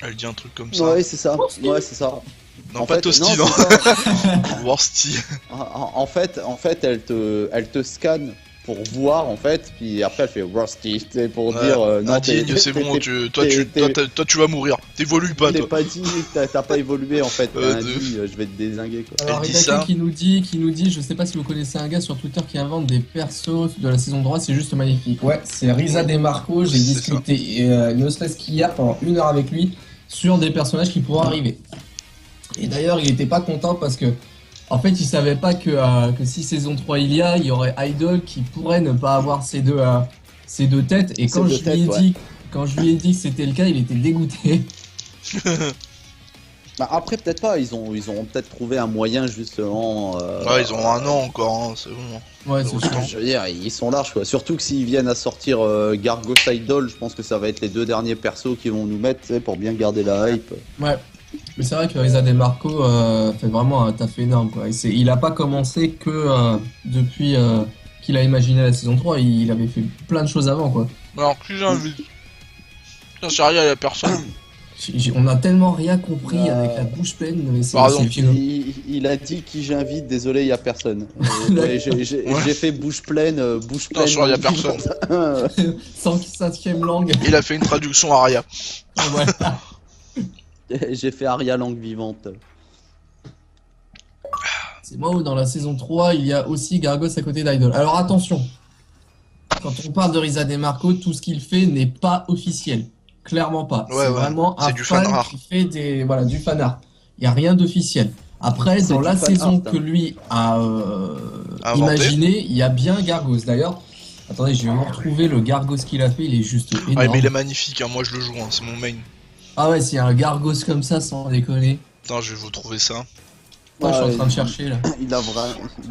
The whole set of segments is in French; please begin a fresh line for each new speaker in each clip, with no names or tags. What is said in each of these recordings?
Elle dit un truc comme ça.
Ouais, c'est ça. Ouais, c'est ça.
Non,
En
pas
fait,
Toasty,
non,
non.
c'est ça.
Worsty.
En fait, elle te scanne pour voir en fait, puis après elle fait Rusty, tu sais, pour
Ouais,
dire non,
indigne, c'est bon, toi, tu vas mourir. T'évolues pas,
t'es
toi.
pas dit, t'as pas évolué en fait, t'es
De-
indigne, je vais te désinguer quoi.
Alors,
Elle
il y a
dit
quelqu'un
ça.
qui nous dit, je sais pas si vous connaissez un gars sur Twitter qui invente des persos de la saison 3, c'est juste magnifique. Ouais, c'est Risa DeMarco, j'ai
C'est
discuté ne serait-ce qu'hier pendant 1 heure avec lui sur des personnages qui pourraient arriver. Et d'ailleurs, il était pas content parce que, en fait, il savait pas que si saison 3 il y aurait Idol qui pourrait ne pas avoir ces deux têtes. Et
Ces deux têtes, ouais.
quand je lui ai dit que c'était le cas, il était dégoûté.
Bah après peut-être pas, ils ont peut-être trouvé un moyen justement.
Ouais, ils ont un an encore, hein, c'est bon.
Ouais, c'est sûr.
Je veux dire, ils sont larges quoi. Surtout que s'ils viennent à sortir Gargos Idol, je pense que ça va être les deux derniers persos qu'ils vont nous mettre, tu sais, pour bien garder la hype.
Ouais. Mais c'est vrai que Risa DeMarco fait vraiment un taf énorme, quoi. Il a pas commencé que depuis qu'il a imaginé la saison 3, il avait fait plein de choses avant, quoi.
Alors, qui j'invite? Putain, c'est rien, y'a personne.
On a tellement rien compris avec la bouche pleine, mais
Pardon.
c'est violent.
Il a dit qui j'invite, désolé, il y a personne. Ouais, j'ai fait bouche pleine,
Putain, sûr, y a personne.
Sans cinquième langue.
Il a fait une traduction Aria.
Voilà.
J'ai fait Aria langue vivante.
C'est moi où dans la saison 3, il y a aussi Gargos à côté d'Idol. Alors attention, quand on parle de Risa DeMarco, tout ce qu'il fait n'est pas officiel. Clairement pas.
Ouais,
C'est
ouais.
vraiment
C'est
un
du
fan
fan art.
qui fait du fan art. Il n'y a rien d'officiel. Après,
C'est
dans
du
la
fan
saison
art,
que
hein.
lui a
Inventé.
imaginé, il y a bien Gargos. D'ailleurs, attendez, je vais vous retrouver le Gargos qu'il a fait, il est juste énorme.
Ouais, mais il est magnifique, hein, moi je le joue, hein, c'est mon main.
Ah ouais, s'il y a un Gargos comme ça, sans déconner.
Putain, je vais vous trouver ça.
Moi, je suis en
Ouais,
train de chercher là.
il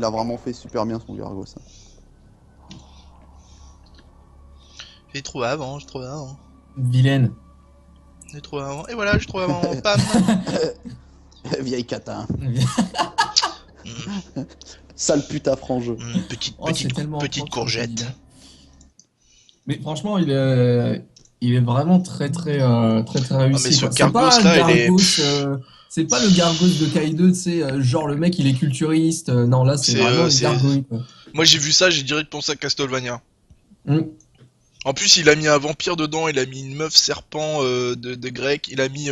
a vraiment fait super bien son Gargos. Hein.
J'ai trouvé avant, j'ai trouvé avant.
Vilaine.
J'ai trouvé avant. Et voilà, j'ai trouvé avant. Pam.
Vieille catin.
Mm,
Sale pute à frange.
petite
Oh, c'est tellement
petite
fort, ce
courgette.
candidat. Mais franchement, il est vraiment très très réussi.
mais ce
Quoi. C'est
Gargos,
pas un
là, il est-
Gargos, c'est pas le Gargos de Kaido, tu sais, genre le mec il est culturiste. Non, là c'est
C'est,
vraiment une
c'est-
gargouille. Quoi.
Moi j'ai vu ça, j'ai direct pensé à Castlevania.
Mm.
En plus, il a mis un vampire dedans, il a mis une meuf serpent de grec, il a mis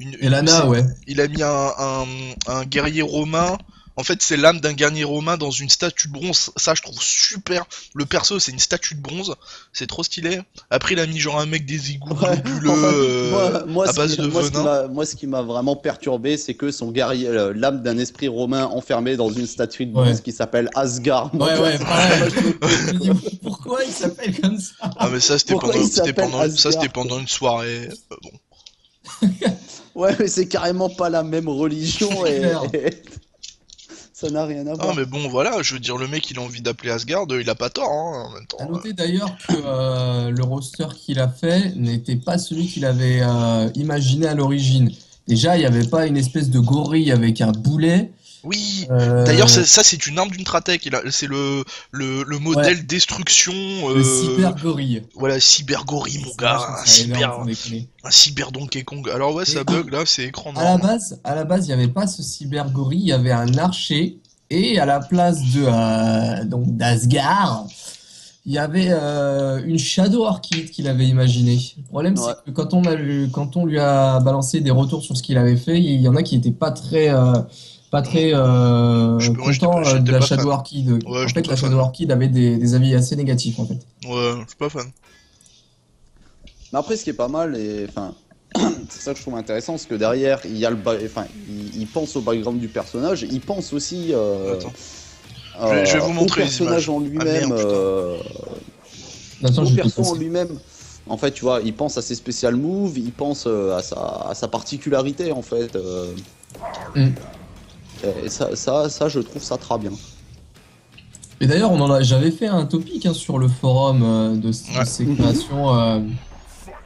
Et Lana, ouais.
il a mis un guerrier romain. En fait, c'est l'âme d'un guerrier romain dans une statue de bronze. Ça, je trouve super. Le perso, c'est une statue de bronze. C'est trop stylé. Après, il a mis genre un mec des égouts
Ouais,
globuleux
en fait, moi,
à base de venin.
moi, ce qui m'a vraiment perturbé, c'est que son guerrier, l'âme d'un esprit romain enfermé dans une statue de bronze
Ouais.
qui s'appelle Asgard. Donc,
Ouais, ouais,
là,
pareil. Je me dis, pourquoi il s'appelle comme ça?
Ah, mais ça, c'était
Pourquoi il s'appelle
ça,
Asgard
c'était pendant une soirée. Bon.
Ouais, mais c'est carrément pas la même religion
C'est
et,
clair.
et ça n'a rien à
Ah,
voir.
mais bon, voilà, je veux dire, le mec, il a envie d'appeler Asgard, il a pas tort, hein, en même temps.
À noter d'ailleurs que le roster qu'il a fait n'était pas celui qu'il avait imaginé à l'origine. Déjà, il n'y avait pas une espèce de gorille avec un boulet.
Oui,
Euh,
d'ailleurs, ça, c'est une arme d'Ultratech. C'est le modèle destruction.
le cyber gorille.
Voilà, cybergorille, mon gars. Un cyber Donkey Kong. Alors, ouais, ça
Et-
bug là, c'est écran
À la
noir.
base, il n'y avait pas ce cyber gorille, il y avait un archer. Et à la place donc d'Asgard, il y avait une Shadow Orchid qu'il avait imaginé. Le problème,
Ouais.
c'est que quand on lui a balancé des retours sur ce qu'il avait fait, il y en a qui n'étaient pas très
Moi,
contents
j'étais
de la
pas
Shadow
fan.
Orchid.
Ouais,
En
j'étais
fait,
pas
la
fan.
Shadow Orchid avait des avis assez négatifs, en fait.
Ouais, je suis pas fan.
Mais après, ce qui est pas mal, et enfin, c'est ça que je trouve intéressant, parce que derrière, il y a enfin, il pense au background du personnage, il pense aussi
Attends. Je vais vous montrer
au
les
personnage
images.
en
Ah,
lui-même,
merde, putain.
Attends,
au
je vais
perso en
passer.
lui-même. En fait, tu vois, il pense à ses special moves, il pense à sa particularité, en fait.
Mm.
Et ça, je trouve ça très bien.
Et d'ailleurs, j'avais fait un topic hein, sur le forum de
Ouais.
ces créations.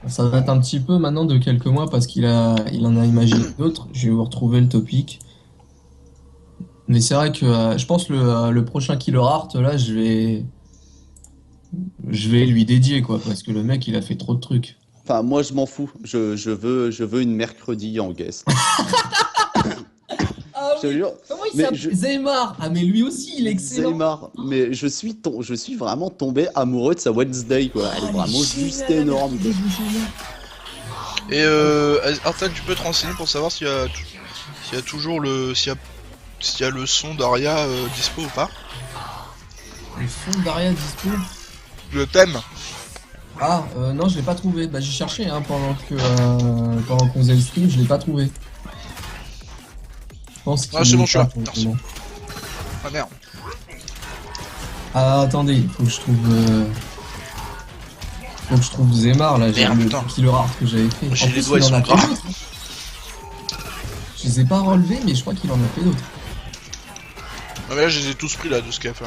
Ça date un petit peu maintenant de quelques mois parce il en a imaginé d'autres. Je vais vous retrouver le topic. Mais c'est vrai que je pense le prochain Killer Art, là, je vais lui dédier quoi, parce que le mec, il a fait trop de trucs.
Enfin, moi, je m'en fous. Je veux une mercredi en guest.
Ah
Je te
oui,
jure.
comment il
Mais
s'appelle?
je-
Zaymar. Ah mais lui aussi, il est excellent.
Zaymar, mais je suis vraiment tombé amoureux de sa Wednesday, quoi. Elle est
Ah,
vraiment
elle est
juste
géniale,
énorme, quoi.
elle est géniale.
Et Artal, tu peux te renseigner pour savoir s'il y a toujours s'il y a le son d'Aria dispo ou pas.
Le son d'Aria dispo.
Le thème.
Ah, non, je l'ai pas trouvé. Bah, j'ai cherché hein, pendant qu'on faisait le stream, je l'ai pas trouvé. Je pense
Ah,
qu'il
c'est bon,
est
je suis
pas
là.
pour le
Merci.
moment.
Ah merde.
Ah, attendez, il faut que je trouve. Faut que je trouve Zaymar là. J'ai
Merde,
le
putain.
killer art que j'avais fait.
J'ai
En
les
plus,
doigts,
il
ils
en
sont
a fait
gras.
d'autres. Je les ai pas relevés, mais je crois qu'il en a fait d'autres.
Ah mais là je les ai tous pris là de ce qu'il a fait.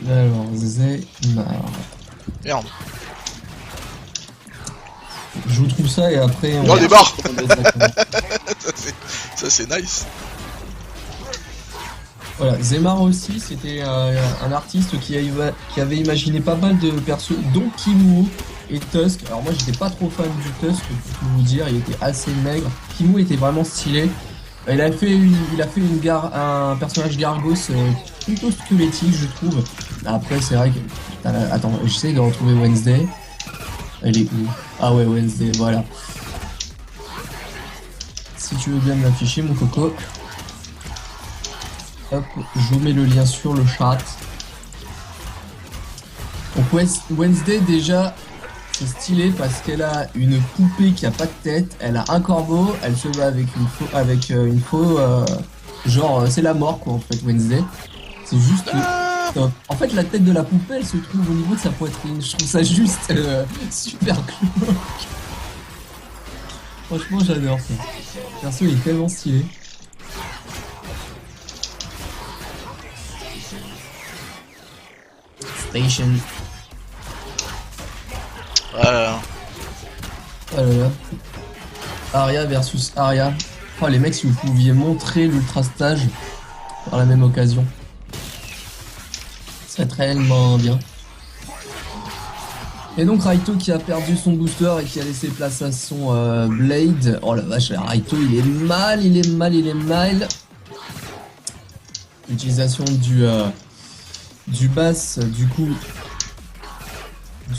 Alors, Zaymar.
Merde.
Je vous trouve ça et après.
Oh des barres.
Exactement.
Ça c'est nice.
Voilà, Zaymar aussi, c'était un artiste qui avait imaginé pas mal de persos, dont Kimu et Tusk. Alors moi j'étais pas trop fan du Tusk, pour tout vous dire, il était assez maigre. Kimu était vraiment stylé. Il a fait un personnage Gargos plutôt squelettique, je trouve. Après c'est vrai que... Attends, j'essaie de retrouver Wednesday. Elle est où? Ah ouais, Wednesday, voilà. Si tu veux bien me l'afficher, mon coco. Hop, je vous mets le lien sur le chat. Donc Wednesday déjà, c'est stylé parce qu'elle a une poupée qui a pas de tête, elle a un corbeau, elle se bat avec une faux, genre c'est la mort quoi en fait Wednesday. C'est juste top. En fait la tête de la poupée elle se trouve au niveau de sa poitrine. Je trouve ça juste super glauque. Franchement j'adore ça. Perso il est tellement stylé. Station.
Voilà.
Oh là là. Aria versus Aria. Oh les mecs, si vous pouviez montrer l'ultra stage par la même occasion. Ce serait tellement bien. Et donc Raito qui a perdu son booster et qui a laissé place à son Blade. Oh la vache, Raito il est mal, il est mal, il est mal. Utilisation du bass du coup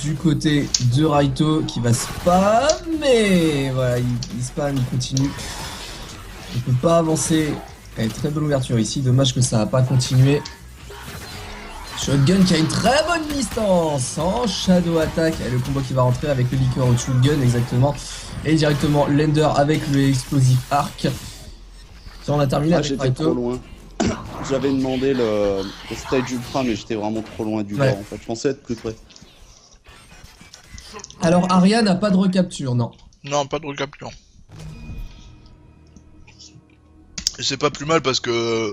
du côté de Raito qui va spammer. Voilà, il spam, il continue. Il peut pas avancer. Et très bonne ouverture ici, dommage que ça n'a pas continué. Shotgun qui a une très bonne distance en shadow attack. Et le combo qui va rentrer avec le liqueur au shotgun exactement. Et directement Lender avec le explosif arc. Ça, on a terminé
Ah,
avec
j'étais
Raito.
trop loin. J'avais demandé le stage ultra, mais j'étais vraiment trop loin du
Ouais.
bord en fait. Je pensais être plus près.
Alors Aria n'a pas de recapture, non.
Non, pas de recapture. Et c'est pas plus mal parce que...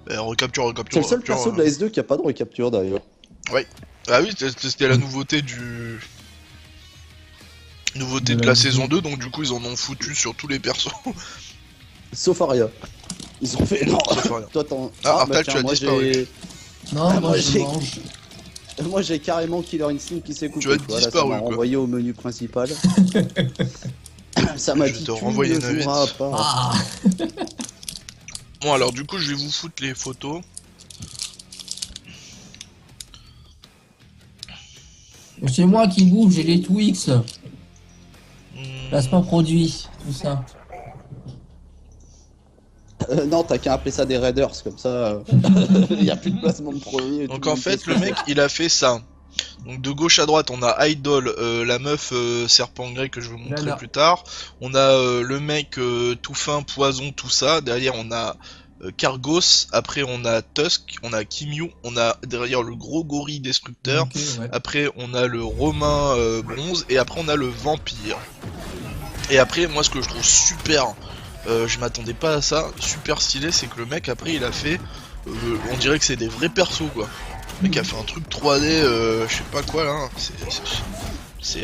recapture.
C'est le seul
recapture,
perso de la S2 qui a pas de recapture d'ailleurs.
Ah oui, c'était la nouveauté du... Nouveauté
De
de
la
la saison 2, donc du coup ils en ont foutu sur tous les persos.
Sauf Aria. Ils ont fait non.
Sauf Aria.
Toi t'en.
Ah,
bah
Artal,
tiens,
tu as
moi
disparu.
j'ai.
Non,
Ah,
moi
moi,
je
j'ai-
mange.
Moi j'ai carrément Killer Instinct qui s'est coupé.
Tu as
Voilà,
disparu,
ça m'a
quoi.
renvoyé au menu principal. Ça m'a
Je
dit
te
tu
renvoyer
ne
une invite.
joueras pas.
Ah.
Bon alors du coup je vais vous foutre les photos.
C'est moi qui bouge, j'ai les Twix,
Hmm,
placement produit, tout ça.
Non, t'as qu'à appeler ça des raiders, comme ça. Il y a plus de placement de produit. et
Donc
tout
en
monde
fait
sait
le
ce
mec il a fait ça. Donc de gauche à droite on a Idol, la meuf serpent grec que je vais vous montrer
Voilà.
plus tard. On a le mec tout fin, poison, tout ça. Derrière on a Kargos, après on a Tusk, on a Kimyu, on a derrière le gros gorille destructeur.
Ok, ouais.
Après on a le romain bronze et après on a le vampire. Et après moi ce que je trouve super, je m'attendais pas à ça, super stylé, c'est que le mec après il a fait, on dirait que c'est des vrais persos quoi. Le mec a fait un truc 3D, je sais pas quoi là, c'est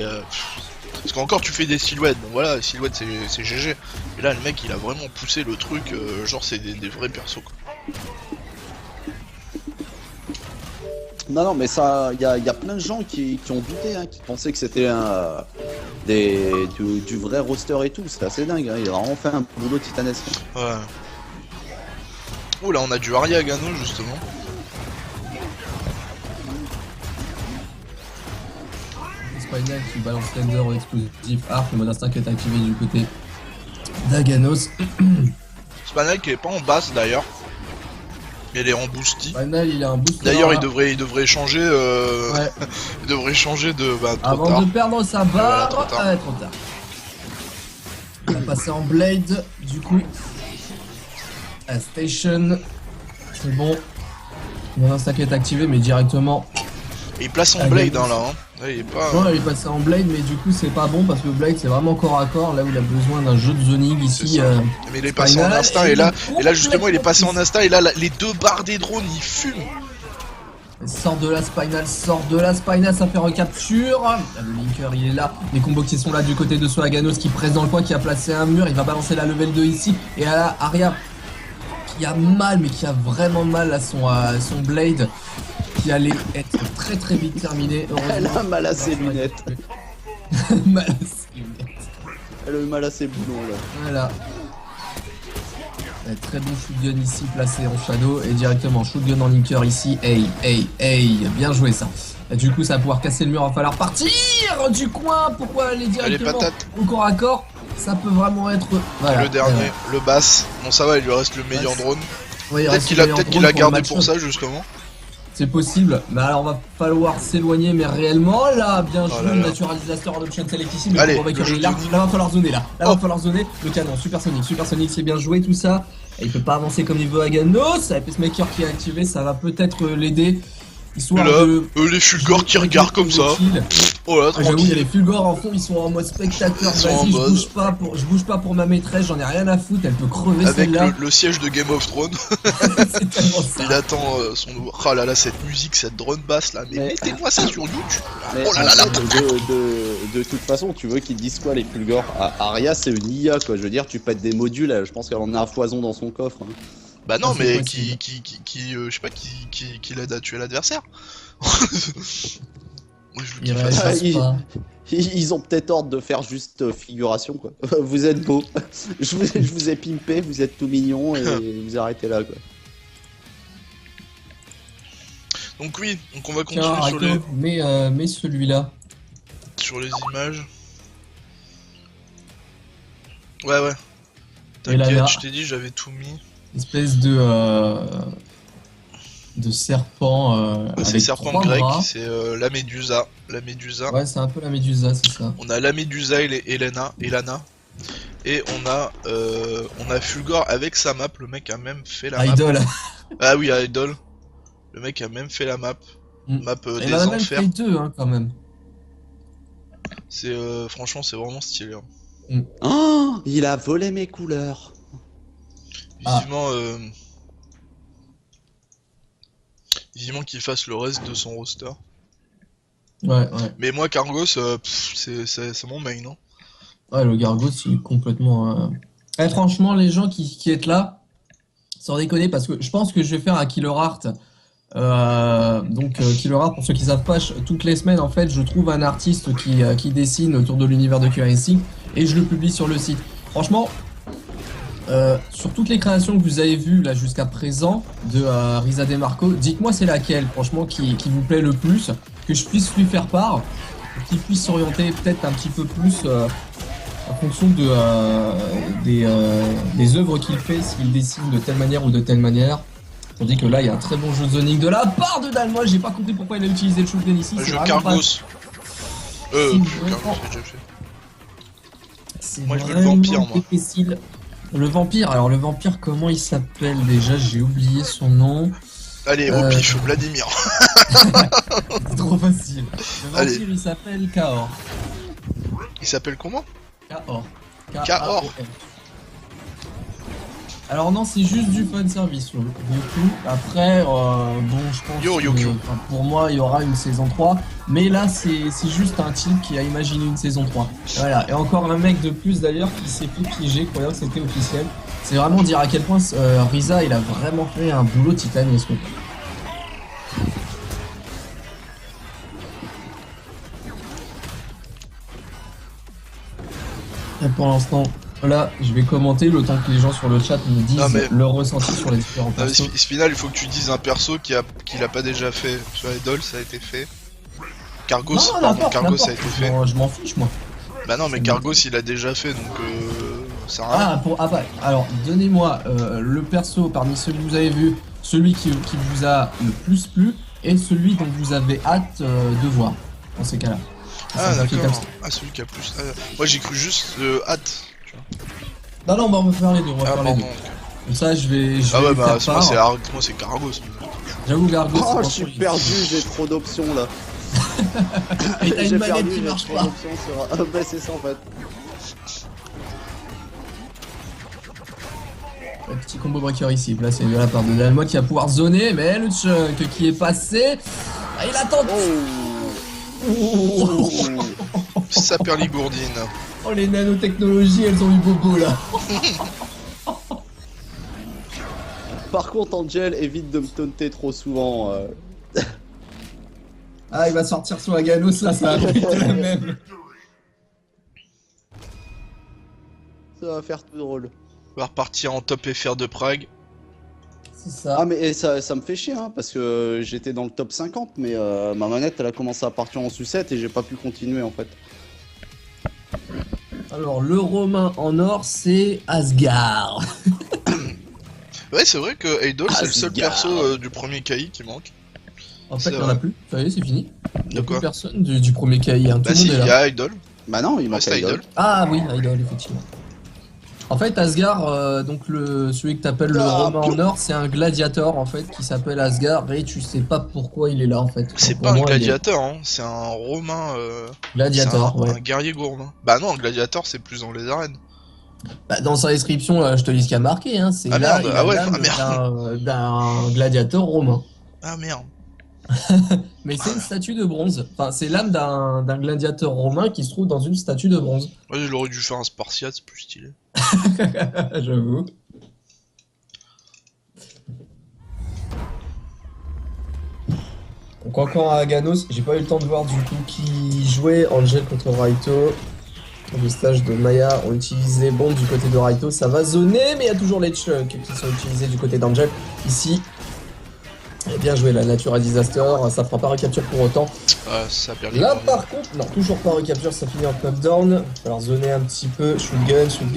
Parce qu'encore tu fais des silhouettes, bon voilà, les silhouettes c'est GG. Et là le mec il a vraiment poussé le truc, genre c'est des vrais persos quoi.
Non, mais ça, y a plein de gens qui ont douté, hein, qui pensaient que c'était du vrai roster et tout. C'est assez dingue, hein. Il a vraiment fait un boulot titanesque.
Ouais. Oh là on a du Arya Gano justement.
Spinal qui balance Tender au explosif arc, le mode instinct qui est activé du côté d'Aganos.
Spinal qui est pas en basse d'ailleurs. Il est en boosty.
Spinal il a un boost.
D'ailleurs il devrait changer
Ouais.
il devrait changer de trop
Avant
tard.
de perdre sa barre,
Voilà, trop tard.
trop tard. Il va passer en Blade du coup. À Station. C'est bon. Le mode instinct qui est activé mais directement.
Et il place son
Ah,
blade
Ganos.
hein, là. Hein. Ouais, il est pas.
Non, il est passé en Blade, mais du coup, c'est pas bon parce que Blade c'est vraiment corps à corps. Là où il a besoin d'un jeu de zoning
C'est
ici.
ça. Mais il est passé en
Spinal,
instinct
et
et là
il est
justement il est passé en instinct et là les deux barres des drones ils fument.
Sort de la Spinal, ça fait recapture. Le linker il est là, les combos qui sont là du côté de Soaganos qui presse dans le coin, qui a placé un mur, il va balancer la level 2 ici. Et là, Arya qui a mal, mais qui a vraiment mal à son Blade, qui allait être très très vite terminé.
Elle a mal à ses lunettes.
Mal à ses lunettes.
Elle a mal à ses boulons là.
Voilà. Très bon shootgun ici placé en shadow et directement shootgun en linker ici. Hey, bien joué ça. Et du coup ça va pouvoir casser le mur, il va falloir partir du coin. Pourquoi aller directement au corps à corps? Ça peut vraiment être... Voilà,
Et le dernier, le bass. Bon ça va, il lui reste le meilleur
Bass.
drone.
Ouais,
Peut-être qu'il a gardé pour ça justement.
C'est possible, mais alors va falloir s'éloigner, mais réellement là, bien
Oh
joué,
là là.
Natural Disaster Adoption Select ici, mais
Allez,
pour récupérer
le
l'arc,
jeu de-
là va falloir zoner là,
Oh.
va falloir zoner le canon, Supersonic c'est bien joué tout ça, et il peut pas avancer comme il veut Aganos, avec Pacemaker qui est activé, ça va peut-être l'aider, histoire
Et là,
de...
les Fulgor qui regardent comme ça. Oh là,
J'avoue, il y a
tranquille.
les Fulgor en fond, ils sont en mode spectateur.
Ils sont en
Vas-y,
mode-
je bouge pas pour ma maîtresse, j'en ai rien à foutre, elle peut crever
Avec
celle-là.
le siège de Game of Thrones,
C'est tellement ça.
il attend son nouveau. Oh là là, cette musique, cette drone basse là, mais
Mais-
mettez-moi ça sur YouTube.
Mais
Oh là là là.
en fait, de toute façon, tu veux qu'ils disent quoi les Fulgor? Arya, c'est une IA quoi. Je veux dire, tu pètes des modules, je pense qu'elle en a un foison dans son coffre. Hein.
Bah non,
Ah, c'est
mais
possible.
je sais pas, qui l'aide à tuer l'adversaire. Moi je veux
Il
qu'il fasse ça.
réagisse pas.
Ils ont peut-être ordre de faire juste figuration quoi. Vous êtes beau, je vous ai pimpé, vous êtes tout mignon et vous arrêtez là quoi.
Donc oui, donc on va
Tiens,
continuer
Arako, mets celui-là.
sur les images. Ouais.
Et là,
T'inquiète,
là.
je t'ai dit, j'avais tout mis.
Espèce de serpent
C'est
avec
serpent
trois
grec,
bras.
c'est la Médusa. La Médusa.
Ouais, c'est un peu la Médusa, c'est ça.
On a la Médusa et Elana. Et on a Fulgor avec sa map. Le mec a même fait la map.
Idol.
Ah oui, Idol. Le mec a même fait la map.
Mm.
Map
Il
des
en a même
enfers.
fait deux, hein, quand même.
C'est franchement, c'est vraiment stylé. Hein.
Oh, il a volé mes couleurs.
Ah.
Vivement qu'il fasse le reste de son roster.
Ouais.
Mais moi, Cargos, c'est mon main, non?
Ouais, le Gargos, il est complètement... franchement, les gens qui êtes là, sans déconner, parce que je pense que je vais faire un Killer Art. Killer Art, pour ceux qui savent pas, toutes les semaines, en fait, je trouve un artiste qui dessine autour de l'univers de QRC et je le publie sur le site. Franchement, sur toutes les créations que vous avez vues là jusqu'à présent de Risa DeMarco, dites-moi c'est laquelle, franchement, qui vous plaît le plus, que je puisse lui faire part, qu'il puisse s'orienter peut-être un petit peu plus en fonction des œuvres qu'il fait, s'il dessine de telle manière ou de telle manière. Tandis que là, il y a un très bon jeu de zoning de la part de Dalmois. J'ai pas compris pourquoi il a utilisé le shotgun ici.
Je
c'est
veux
vraiment pas-
Cargos.
Si,
Cargos,
vraiment.
j'ai déjà fait.
C'est
Moi, je veux le
vraiment
vampire, moi.
difficile. Le vampire, alors le vampire, comment il s'appelle déjà? J'ai oublié son nom.
Allez, au pif, Vladimir.
C'est trop facile. Le
Allez.
vampire, il s'appelle Kaor.
Il s'appelle comment?
Kaor.
Kaor.
Alors non, c'est juste du fan service, Yoku. Après, bon, je pense
Yoku.
que pour moi, il y aura une saison 3. Mais là, c'est juste un type qui a imaginé une saison 3. Voilà. Et encore un mec de plus d'ailleurs qui s'est fait piéger, croyant que c'était officiel. C'est vraiment dire à quel point Riza, il a vraiment fait un boulot titanesque. Et pour l'instant, là, je vais commenter le temps que les gens sur le chat me disent leur ressenti sur les différents persos.
Spinal, il faut que tu dises un perso qui l'a pas déjà fait. Sur Idol, ça a été fait. Cargos, Cargos ça a été fait.
Je m'en fiche, moi.
Bah non, mais Cargos il a déjà fait, donc ça a rien.
Alors, donnez-moi le perso parmi ceux que vous avez vu, celui qui vous a le plus plu, et celui dont vous avez hâte de voir, dans ces cas-là.
Ah d'accord, celui qui a plus... moi j'ai cru juste hâte.
Non, bah on va faire les deux, Comme ça, je vais
ouais, bah moi c'est Cargos.
J'avoue, Cargos,
oh, je suis perdu, j'ai trop d'options là.
Et t'as une manette qui marche pas.
Bah c'est ça en fait.
Un petit combo breaker ici, placé de la part de Dalma qui va pouvoir zoner, mais le chunk qui est passé. Ah, il attend.
Ça perd Ligourdine.
Oh, les nanotechnologies, elles ont eu bobo là.
Par contre, Angel évite de me taunter trop souvent.
Ah, il va sortir sur Aganos là, ça va être la même.
Ça va faire tout drôle.
On va repartir en top FR de Prague.
C'est ça.
Ah mais ça me fait chier hein, parce que j'étais dans le top 50 mais ma manette elle a commencé à partir en sucette et j'ai pas pu continuer en fait.
Alors le romain en or c'est Asgard.
Ouais c'est vrai que Idol c'est le seul perso du premier KI qui manque.
En fait il y en a plus, ça y est c'est fini. Il y a plus personne du premier KI. Hein.
Bah si, il y a Idol.
Bah non, il manque Idol.
Ah oui, Idol effectivement. En fait, Asgard, donc celui que t'appelles le romain en or, c'est un gladiateur en fait qui s'appelle Asgard et tu sais pas pourquoi il est là en fait.
C'est pas un gladiateur, hein, c'est un romain.
Gladiateur, ouais.
Un guerrier gourmand. Bah non, un gladiateur c'est plus dans les arènes.
Bah, dans sa description, je te lis ce qu'il y a marqué, hein, c'est l'âme d'un gladiateur romain.
Ah merde.
Mais c'est une statue de bronze. Enfin, c'est l'âme d'un gladiateur romain qui se trouve dans une statue de bronze.
Ouais, je l'aurais dû faire un Spartiate, c'est plus stylé.
J'avoue. Donc encore à Aganos, j'ai pas eu le temps de voir du coup qui jouait Angel contre Raito. Le stage de Maya ont utilisé Bond du côté de Raito, ça va zoner, mais il y a toujours les chunks qui sont utilisés du côté d'Angel. Ici, bien joué la Natura Disaster, ça fera pas recapture pour autant.
Ça perd
là par contre, non, toujours pas recapture, ça finit en knockdown. Il va falloir zoner un petit peu, shotgun. C'est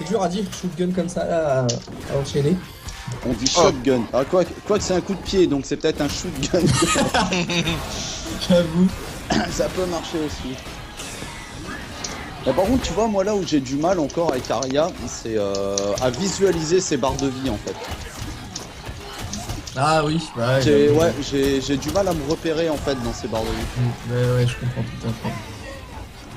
dur à dire shotgun comme ça là, à enchaîner.
On dit shotgun. Ah, quoi que c'est un coup de pied, donc c'est peut-être un shotgun.
J'avoue.
Ça peut marcher aussi. Mais par contre, tu vois, moi là où j'ai du mal encore avec Arya, c'est à visualiser ses barres de vie en fait.
Ah oui, bah
j'ai du mal à me repérer en fait dans ces barres de vie.
Ouais, je comprends tout à fait.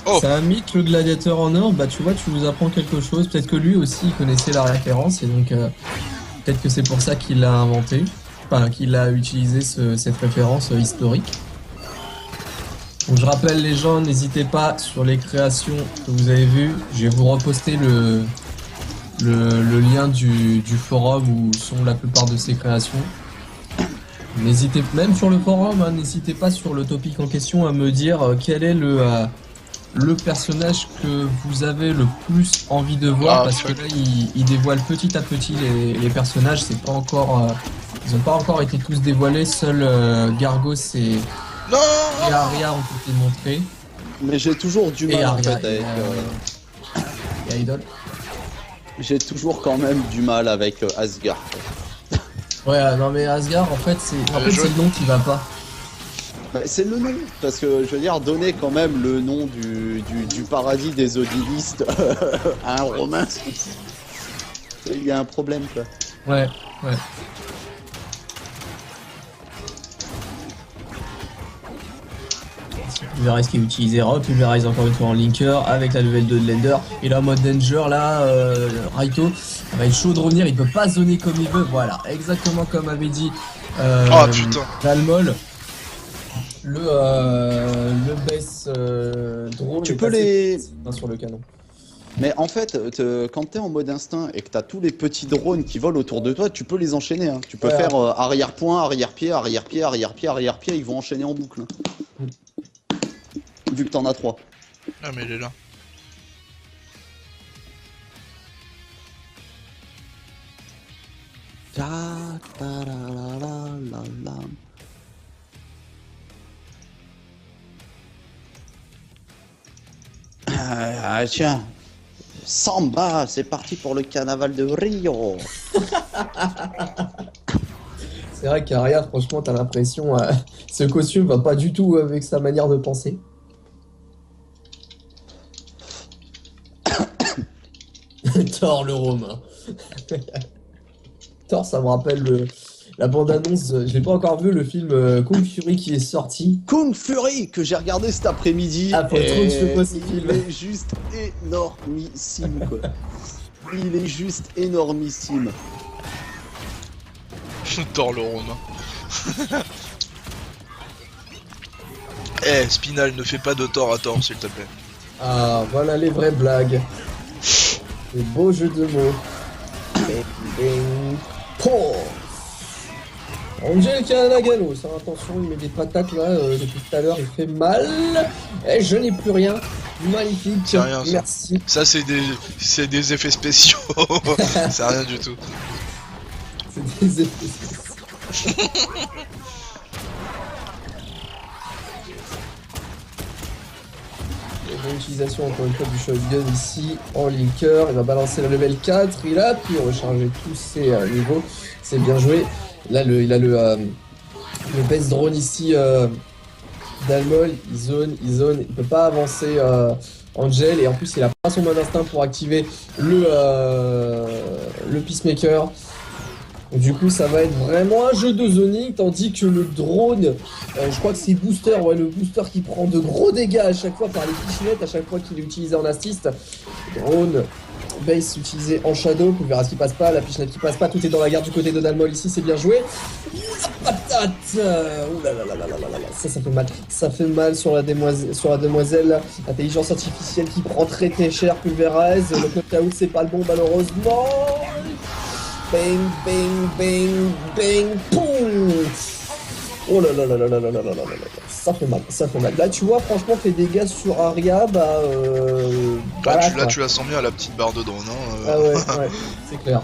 Oh. C'est un mythe le gladiateur en or, bah tu vois, tu nous apprends quelque chose. Peut-être que lui aussi il connaissait la référence et donc peut-être que c'est pour ça qu'il l'a inventé, enfin qu'il a utilisé cette référence historique. Donc je rappelle les gens, n'hésitez pas sur les créations que vous avez vues, je vais vous reposter le lien du forum où sont la plupart de ces créations. N'hésitez même sur le forum, hein, n'hésitez pas sur le topic en question à me dire quel est le personnage que vous avez le plus envie de voir parce que là il dévoile petit à petit les personnages, c'est pas encore ils ont pas encore été tous dévoilés, seuls Gargos et Arya ont été montrés.
Mais j'ai toujours du mal en fait avec
et Idol.
J'ai toujours quand même du mal avec Asgard.
Ouais, non mais Asgard en fait c'est c'est le nom qui va pas.
Bah, c'est le nom, parce que je veux dire donner quand même le nom du paradis des odilistes à un romain, il y a un problème quoi.
Ouais. Pulverize qui est utilisé, Pulverize encore une fois en linker avec la level 2 de Lender. Et là, en mode danger, là, Raito, ça va être chaud de revenir, il peut pas zoner comme il veut. Voilà, exactement comme avait dit
Oh putain.
Dalmol. Le base drone
Tu
est
peux
assez
les...
sur le canon.
Mais en fait, quand t'es en mode instinct et que t'as tous les petits drones qui volent autour de toi, tu peux les enchaîner. Hein. Tu peux
Ouais.
faire arrière-point, arrière-pied, arrière-pied, arrière-pied, arrière-pied, ils vont enchaîner en boucle. Vu que t'en as 3.
Ah mais il est là.
Ah, tiens, Samba, c'est parti pour le carnaval de Rio.
C'est vrai qu'Aria, franchement, t'as l'impression, ce costume va pas du tout avec sa manière de penser. Thor le Romain. Thor, ça me rappelle la bande-annonce, je l'ai pas encore vu, le film Kung Fury qui est sorti.
Kung Fury, que j'ai regardé cet après-midi.
Ah, faut trop que je vois ce
il
film.
est juste énormissime, quoi. Il est juste énormissime.
Thor le Romain. Eh, Spinal, ne fais pas de tort à Thor, s'il te plaît.
Ah, voilà les vraies blagues. Les beaux jeux de mots. Bing, bing, po. Angel qui a un Naganos, hein, attention, il met des patates là, depuis tout à l'heure, il fait mal. Et je n'ai plus rien. Magnifique.
C'est rien, ça.
Merci.
Ça, c'est des effets spéciaux. C'est rien du tout.
C'est des effets. Bonne utilisation encore une fois du shotgun ici en linker. Il va balancer la level 4. Il a pu recharger tous ses niveaux. C'est bien joué. Là, il a le base drone ici. Dalmol, il zone. Il peut pas avancer Angel. Et en plus, il a pas son mode instinct pour activer le Peacemaker. Du coup, ça va être vraiment un jeu de zoning, tandis que le drone, je crois que c'est Booster, ouais, le Booster qui prend de gros dégâts à chaque fois par les pichinettes, à chaque fois qu'il est utilisé en assist. Drone, base utilisé en shadow, on verra ce qui passe pas, la pichenette qui passe pas, tout est dans la garde du côté de Dalmol ici, c'est bien joué. La patate, ouh là là là là là là là, ça fait mal, ça fait mal sur la demoiselle, intelligence artificielle qui prend très très cher, Pulverize, le knockout c'est pas le bon malheureusement. Bang, bang, bang, bang, boum. Oh là là là là là là là là là là là. Ça fait mal, ça fait mal. Là, tu vois, franchement, tes dégâts sur Aria, bah... voilà,
Là, tu la sens bien, la petite barre de drone, hein.
Ah ouais, ouais, c'est clair.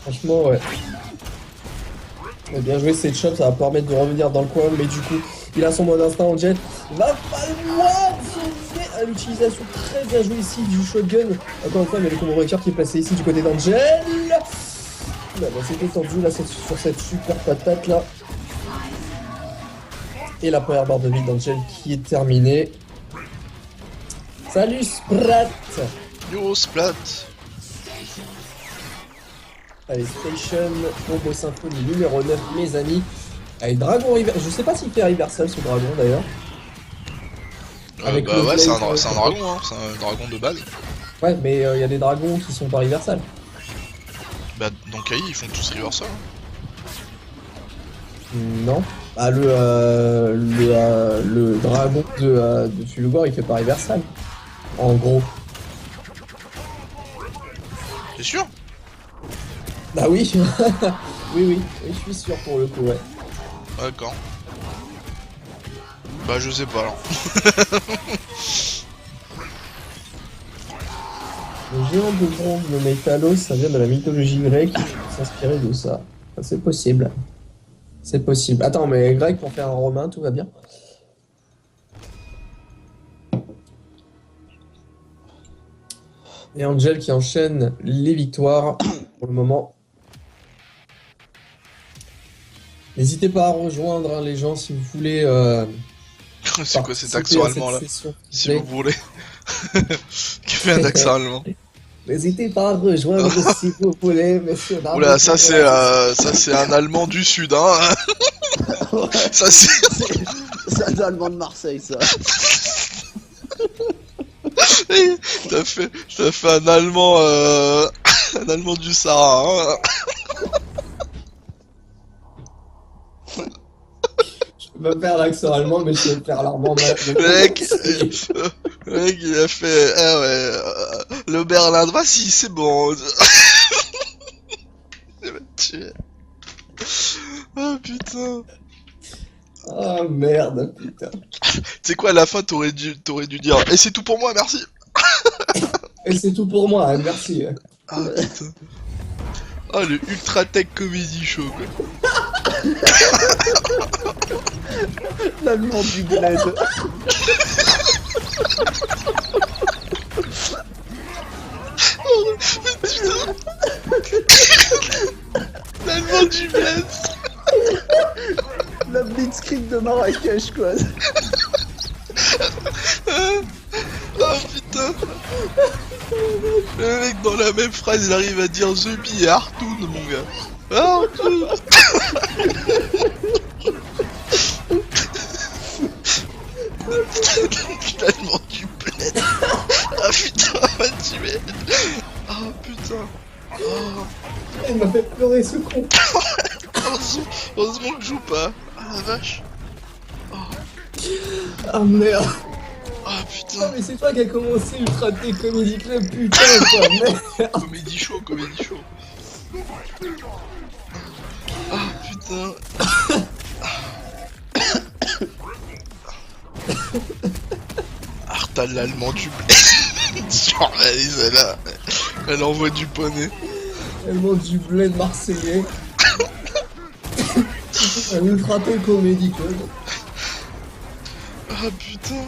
Franchement, ouais. Bien joué, cette shot, ça va permettre de revenir dans le coin, mais du coup, il a son mode instinct en jet. Va falloir sauver à l'utilisation très bien jouée ici du shotgun. Encore une fois, il y a le combo breaker qui est placé ici du côté d'Angel. Bah, c'était tendu là sur cette super patate là. Et la première barre de vie d'Angel qui est terminée. Salut Sprat.
Yo, Splat.
Allez, Station, combo symphonie numéro 9, mes amis. Allez, Dragon River. Je sais pas s'il fait Reversal ce dragon d'ailleurs. Avec
Bah
le
ouais, c'est un
Blade,
dragon, hein. C'est un dragon de base.
Ouais, mais il y a des dragons qui sont pas Reversal.
Bah, dans KI, ils font tous reversal.
Non. Ah, le dragon de Fulgore, il fait pas Reversal. En gros.
T'es sûr?
Bah oui. oui, je suis sûr pour le coup, ouais.
D'accord. Bah, je sais pas, alors.
Le géant de bronze, le métallos, ça vient de la mythologie grecque. S'inspirer de ça. C'est possible. C'est possible. Attends, mais grec pour faire un romain, tout va bien. Et Angel qui enchaîne les victoires pour le moment. N'hésitez pas à rejoindre hein, les gens si vous voulez.
C'est quoi cet accent allemand là? Si vous voulez. Qui fait un accent allemand?
N'hésitez pas à rejoindre si vous voulez, monsieur.
Oula, ça c'est un allemand du sud, hein. Ça c'est.
C'est un Allemand de Marseille, ça.
T'as fait un Allemand, un Allemand du Sahara, hein.
Je vais faire l'accent allemand, mais je vais faire l'allemand.
Le mec, il a fait, ah ouais, le Berlin, vas-y, c'est bon. Il va te tuer. Oh putain.
Ah merde, putain.
Tu sais quoi, à la fin, t'aurais dû dire, et c'est tout pour moi, merci.
Et c'est tout pour moi, hein, merci.
Ah putain. Oh, le Ultra Tech Comedy Show, quoi.
L'allemand du bled.
L'Allemand du bled.
La Blitzkrieg de Marrakech, quoi.
Oh putain. Le mec dans la même phrase il arrive à dire The Bee et Artoon mon gars. Artoon. L'Allemand du bled. Ah putain m'a tué. Oh putain. Oh.
Il m'a fait pleurer ce con.
Heureusement que je joue pas. Ah la vache.
Ah merde.
Ah putain.
Ah mais c'est toi qui as commencé Ultra T Comedy Club, putain quoi, merde.
Comédie show, comédie show. Ah putain. Ah t'as l'Allemand du bled. Genre celle-là, elle envoie du poney.
Allemand du bled marseillais. Un Ultra T Comedy Club.
Ah putain.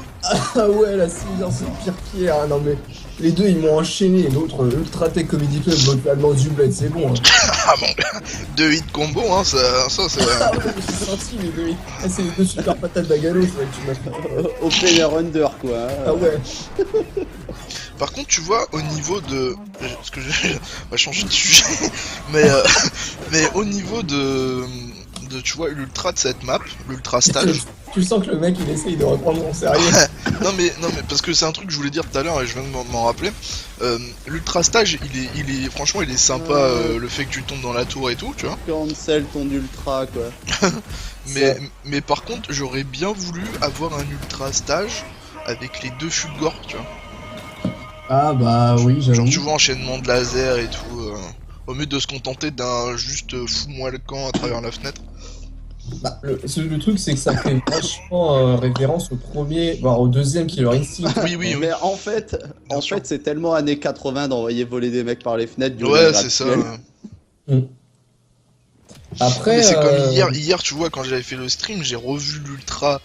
Ah ouais, la César c'est pire qu'hier, hein. Non mais les deux ils m'ont enchaîné, l'autre Ultra Tech Comedy Club, l'autre Allemand du bled, c'est bon. Hein.
Ah bon, 2 hits combo, hein, ça c'est...
Ah ouais, je suis sorti les deux. Ah, c'est les deux super patates d'Agalo, c'est vrai que tu m'as fait.
Au player under, quoi.
Ah ouais.
Par contre, tu vois, au niveau de... Parce que on va changer de sujet. Mais au niveau de... Tu vois, l'ultra de cette map, l'ultra stage...
Tu sens que le mec il essaye de reprendre mon sérieux.
non mais parce que c'est un truc que je voulais dire tout à l'heure et je viens de m'en rappeler. L'ultra stage, il est franchement il est sympa, le fait que tu tombes dans la tour et tout, tu vois.
Cancel ton ultra, quoi.
mais par contre, j'aurais bien voulu avoir un ultra stage avec les deux Fulgor, tu vois.
Ah bah oui, j'avoue.
Genre tu vois enchaînement de laser et tout, au mieux de se contenter d'un juste fous-moi le camp à travers la fenêtre.
Bah, le truc c'est que ça fait vachement référence au premier, voire au deuxième Killer Instinct.
Oui.
Mais en fait, c'est tellement années 80 d'envoyer voler des mecs par les fenêtres du
Ouais, c'est ça.
Après,
mais c'est comme hier, tu vois, quand j'avais fait le stream, j'ai revu l'ultra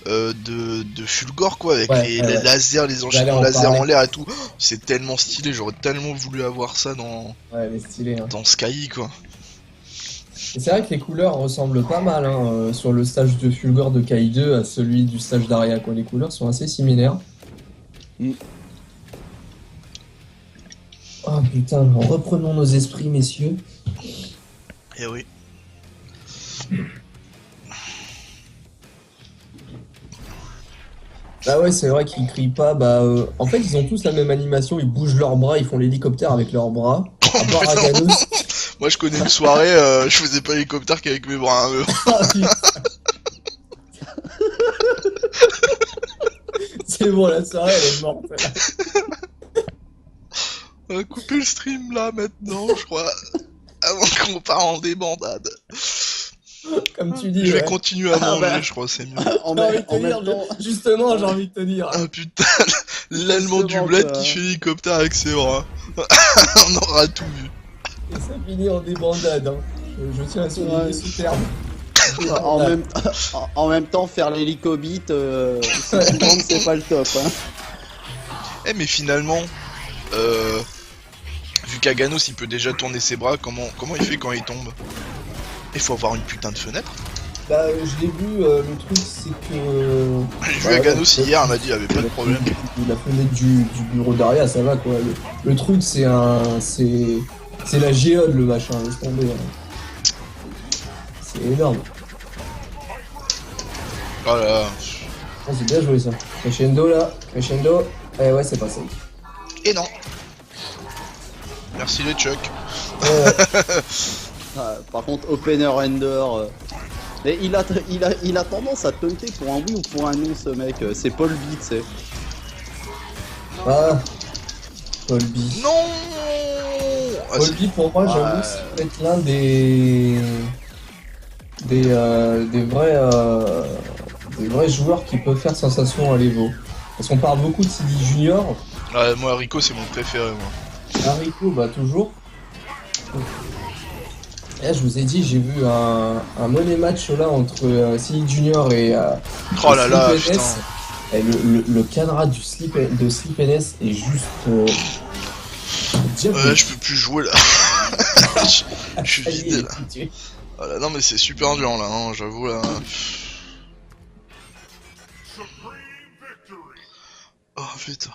de Fulgor, quoi, avec les lasers, les enchaînements laser en l'air et tout. C'est tellement stylé, j'aurais tellement voulu avoir ça dans, dans Sky, quoi.
Et c'est vrai que les couleurs ressemblent pas mal hein, sur le stage de Fulgor de Kai2 à celui du stage d'Aria, quoi. Les couleurs sont assez similaires. Oh putain, reprenons nos esprits, messieurs.
Eh oui.
Ah ouais, c'est vrai qu'ils crient pas. En fait, ils ont tous la même animation. Ils bougent leurs bras, ils font l'hélicoptère avec leurs bras. À part Aganos.
Moi, je connais une soirée, je faisais pas l'hélicoptère qu'avec mes bras.
C'est bon, la soirée, elle est morte.
On va couper le stream là maintenant, je crois, avant qu'on part en débandade.
Comme tu dis.
Je vais continuer à manger, je crois, c'est mieux.
Justement, j'ai envie de te dire.
Ah putain, l'Allemand du bled qui fait l'hélicoptère avec ses bras. On aura tout vu.
Et ça finit en débandade, hein. Je tiens à souligner ce terme.
En même temps, faire l'hélicobite, c'est pas le top. Hein.
Eh mais finalement, vu qu'Aganos il peut déjà tourner ses bras, comment il fait quand il tombe? Il faut avoir une putain de fenêtre.
Bah je l'ai vu, le truc c'est que...
J'ai vu Aganos hier, elle m'a dit il y avait pas de problème.
La fenêtre du bureau d'Aria, ça va quoi. Le truc c'est c'est la géode le machin, laisse tomber. Hein. C'est énorme.
Oh là là.
Ah, c'est bien joué ça. Crescendo là, crescendo. Eh ouais, c'est passé.
Et non. Merci les Chuck.
Ouais.
Ah, par contre, opener ender. Mais il a tendance à taunter pour un oui ou pour un non, ce mec. C'est Paul B, tu sais.
Ah, Paul B.
Non. Ah,
Paul B, pour moi, j'avoue,
Ouais.
c'est peut-être l'un des vrais joueurs qui peuvent faire sensation à l'Evo. Parce qu'on parle beaucoup de CD Junior.
moi Rico c'est mon préféré moi.
Hariko, bah toujours. Et là, je vous ai dit, j'ai vu un money match là entre CD Junior et
Oh là là,
Sleep NS.
putain.
Et le cadre de Sleep NS est juste diabolique.
Je peux plus jouer là. je suis
Ça y est,
vide
il est
là.
foutu.
Oh là. Non mais c'est super dur là, hein, j'avoue là. Oh putain.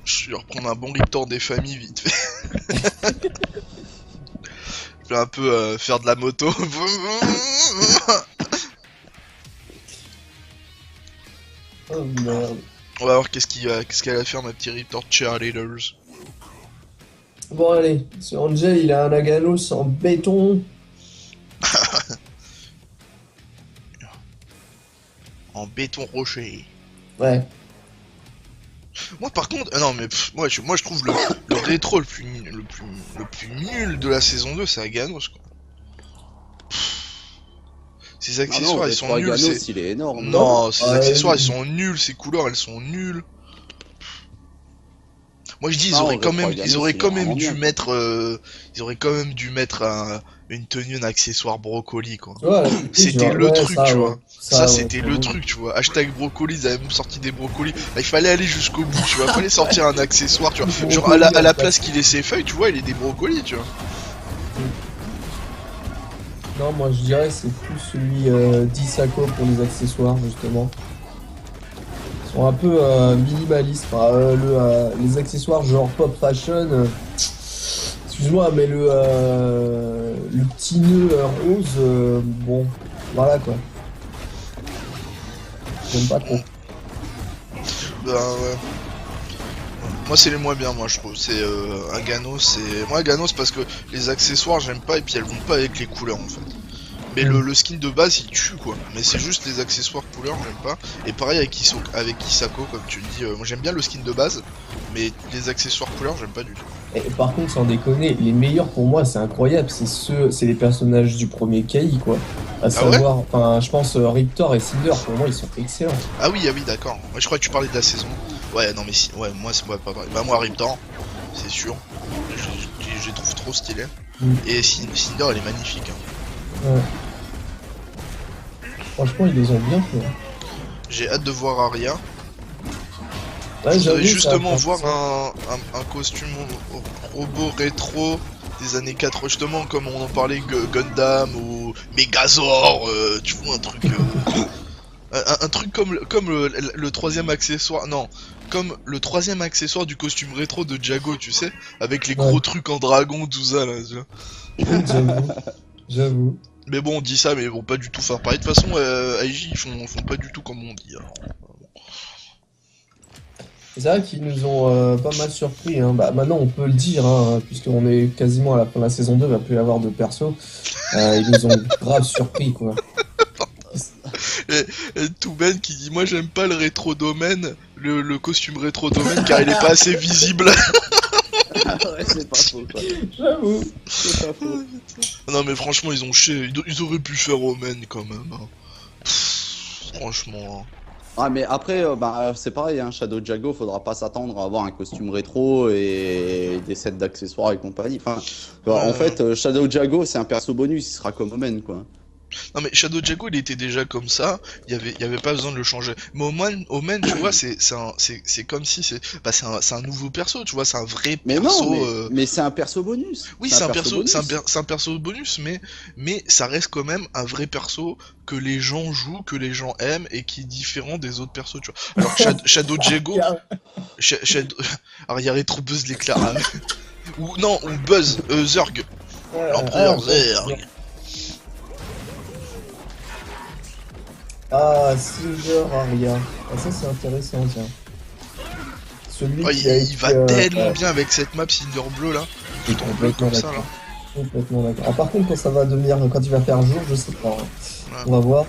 Je vais reprendre un bon Riptor des familles vite fait. Je vais un peu faire de la moto.
Oh merde.
On va voir qu'est-ce qu'elle va faire ma petite Riptor cheerleaders.
Bon allez, ce Angel il a un Agalos en béton.
En béton rocher.
Ouais.
Moi par contre, non mais moi je trouve le rétro le plus nul de la saison 2 c'est Aganos quoi. Ces
Ah
accessoires
non,
ils sont
Retro
nuls.
Aganos, il est énorme.
Non, ces
Ouais,
accessoires
oui.
ils sont nuls, ces couleurs elles sont nulles. Moi je dis ils
Ah,
auraient
on
quand
va
même,
pas
ils auraient
Aganos,
quand
il est
même dû
vraiment bien.
mettre, ils auraient quand même dû mettre une tenue, un accessoire brocoli quoi.
Ouais,
C'était le truc, tu vois. Ça
ouais,
c'était le
ouais.
truc, tu vois. Hashtag brocoli, ils avaient même sorti des brocolis. Là, il fallait aller jusqu'au bout, tu vois. Fallait sortir un accessoire, tu vois.
Des
Genre
brocolis,
à la
en fait.
place qu'il ait ses feuilles, tu vois, il est des brocolis, tu vois.
Non, moi je dirais que c'est plus celui d'Isako pour les accessoires justement. Ils sont un peu minimalistes. Enfin, les accessoires genre pop fashion. Excuse-moi, mais le petit nœud rose, bon, voilà quoi. J'aime pas trop.
Ben ouais. Moi c'est les moins bien, moi je trouve. C'est Aganos, c'est. Moi Aganos parce que les accessoires j'aime pas et puis elles vont pas avec les couleurs en fait. Mais le skin de base il tue quoi. Mais c'est juste les accessoires couleurs j'aime pas. Et pareil avec Isako comme tu le dis. Moi j'aime bien le skin de base, mais les accessoires couleurs j'aime pas du tout.
Et par contre, sans déconner, les meilleurs pour moi, c'est incroyable, c'est les personnages du premier KI quoi. À savoir, enfin, je pense Riptor et Cinder, pour moi, ils sont excellents.
Ah oui d'accord. Moi je crois que tu parlais de la saison. Ouais non mais si, ouais moi c'est pas pareil. Bah moi Riptor, c'est sûr. Je les trouve trop stylés. Et Cinder elle est magnifique. Hein.
Ouais. Franchement, ils les ont bien fait.
J'ai hâte de voir Aria.
Ouais,
Je
j'avoue,
voudrais
ça
justement
va
voir
faire
un costume robot rétro des années 80, justement comme on en parlait Gundam ou Megazord, tu vois un truc un truc comme le troisième accessoire, non, comme le troisième accessoire du costume rétro de Jago, tu sais, avec les gros
Ouais.
trucs en dragon, tout ça là. Tu vois.
J'avoue. J'avoue.
Mais bon, on dit ça, mais ils vont pas du tout faire pareil. De toute façon, IG ils font pas du tout comme on dit. Alors.
C'est vrai qu'ils nous ont pas mal surpris. Hein. Bah, maintenant, on peut le dire, hein, puisqu'on est quasiment à la fin de la saison 2, il va plus y avoir de perso. Ils nous ont grave surpris, quoi.
Et tout Ben qui dit moi j'aime pas le rétro domaine, le costume rétro domaine car il est pas assez visible.
Ah ouais, c'est pas faux quoi.
J'avoue.
C'est pas faux.
Non mais franchement ils ont chié, ils auraient pu faire Omen quand même. Hein. Franchement. Hein.
Ah mais après, bah, c'est pareil, hein, Shadow Jago, faudra pas s'attendre à avoir un costume rétro et des sets d'accessoires et compagnie. Enfin, en fait, Shadow Jago, c'est un perso bonus, il sera comme Omen, quoi.
Non mais Shadow Jago il était déjà comme ça, il y avait pas besoin de le changer. Mais Omen tu vois c'est comme si c'est un nouveau perso, tu vois, c'est un vrai
Mais
perso.
non, mais c'est un perso bonus.
Oui, c'est un
bonus.
c'est un perso bonus, mais ça reste quand même un vrai perso que les gens jouent, que les gens aiment et qui est différent des autres persos, tu vois. Alors que Shadow Jago, alors il y a Retro Buzz l'éclair, hein. Ou non, ou Buzz, Zurg, l'empereur Zurg.
Ah, Cinder Aria. Ah, ça c'est intéressant, tiens. Celui
Oh,
qui a
il
été,
va tellement bien avec cette map Cinder bleu là.
Je suis
Tout en bleu
complètement
comme ça là.
d'accord. Complètement d'accord. Ah, par contre, quand ça va devenir, quand il va faire jour, je sais pas. Hein.
Ouais.
On va voir.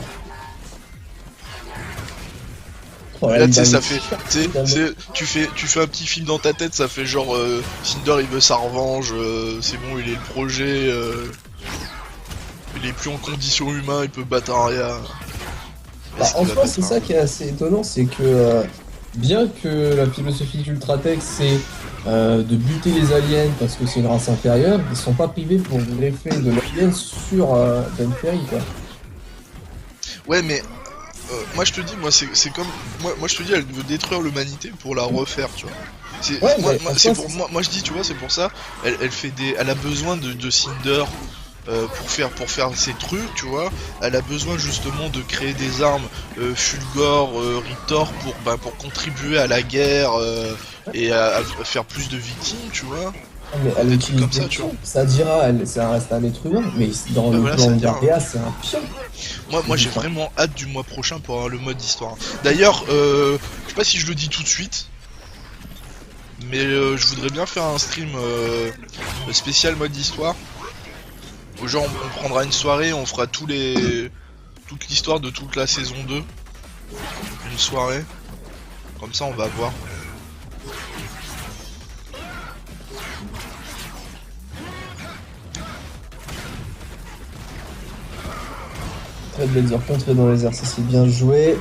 Oh,
Mais là, tu sais,
il
ça
va-
fait. Tu fais un petit film dans ta tête, ça fait genre. Cinder il veut sa revanche, c'est bon, il est le projet. Il est plus en condition humaine, il peut battre Arya.
Bah,
Est-ce
en
qu'il va
soi,
battre
c'est ça
Arya
qui est assez étonnant, c'est que bien que la philosophie d'Ultratech, c'est de buter les aliens parce que c'est une race inférieure, ils sont pas privés pour greffer de l'alien sur Ben Ferry, quoi.
Ouais, mais. Moi je te dis, moi c'est comme. Moi je te dis, elle veut détruire l'humanité pour la refaire, tu vois.
Ouais, mais en
C'est
soi,
pour,
c'est-
moi je dis, tu vois, c'est pour ça. Elle fait des. Elle a besoin de Cinder pour faire ses trucs, tu vois. Elle a besoin justement de créer des armes Fulgor, Riptor pour contribuer à la guerre et à faire plus de victimes, tu vois.
Ah, mais elle
Des trucs
utilise
comme
des
ça, tu
pions. Ça dira, ça reste un être humain, mais dans
Bah
le
voilà,
plan
ça dira.
d'Ardea, c'est un pion.
Moi j'ai vraiment hâte du mois prochain pour avoir le mode histoire. D'ailleurs, je sais pas si je le dis tout de suite, mais je voudrais bien faire un stream spécial mode histoire. Au genre on prendra une soirée, on fera toute l'histoire de toute la saison 2. Une soirée. Comme ça on va voir.
Très belles heures contrées dans les airs, ça c'est bien joué.